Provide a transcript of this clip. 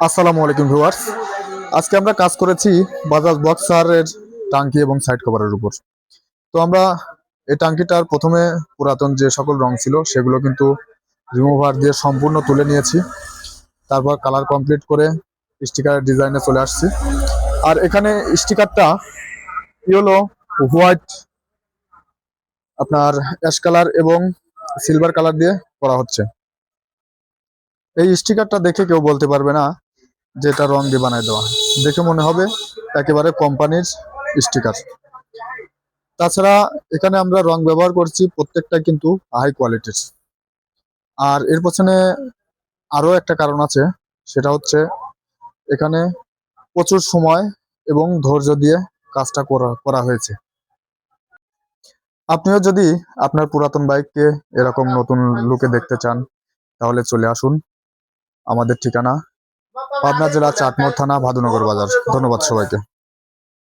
আসসালামু আলাইকুম ভিউয়ার্স। আজকে আমরা কাজ করেছি বাজাজ বক্সারের টাঙ্কি এবং সাইড কভারের উপর। তো আমরা এই টাঙ্কিটার প্রথমে পুরাতন যে সকল রং ছিল সেগুলো কিন্তু রিমুভার দিয়ে সম্পূর্ণ তুলে নিয়েছি। তারপর কালার কমপ্লিট করে স্টিকারের ডিজাইনে চলে আসছি। আর এখানে স্টিকারটা হলো হোয়াইট, আপনার অ্যাশ কালার এবং সিলভার কালার দিয়ে করা হচ্ছে। এই স্টিকারটা দেখে কেউ বলতে পারবে না যে এটা রং দিয়ে বানায় দেওয়া, দেখে মনে হবে একেবারে কোম্পানির স্টিকার। তাছাড়া এখানে আমরা রং ব্যবহার করছি প্রত্যেকটা কিন্তু হাই কোয়ালিটির। আর এর পেছনে আরো একটা কারণ আছে, সেটা হচ্ছে এখানে প্রচুর সময় এবং ধৈর্য দিয়ে কাজটা করা হয়েছে। আপনিও যদি আপনার পুরাতন বাইককে এরকম নতুন লুকে দেখতে চান তাহলে চলে আসুন। আমাদের ঠিকানা পাবনা জেলা চাটমোহর থানা, ভাদুনগর বাজার। ধন্যবাদ সবাইকে।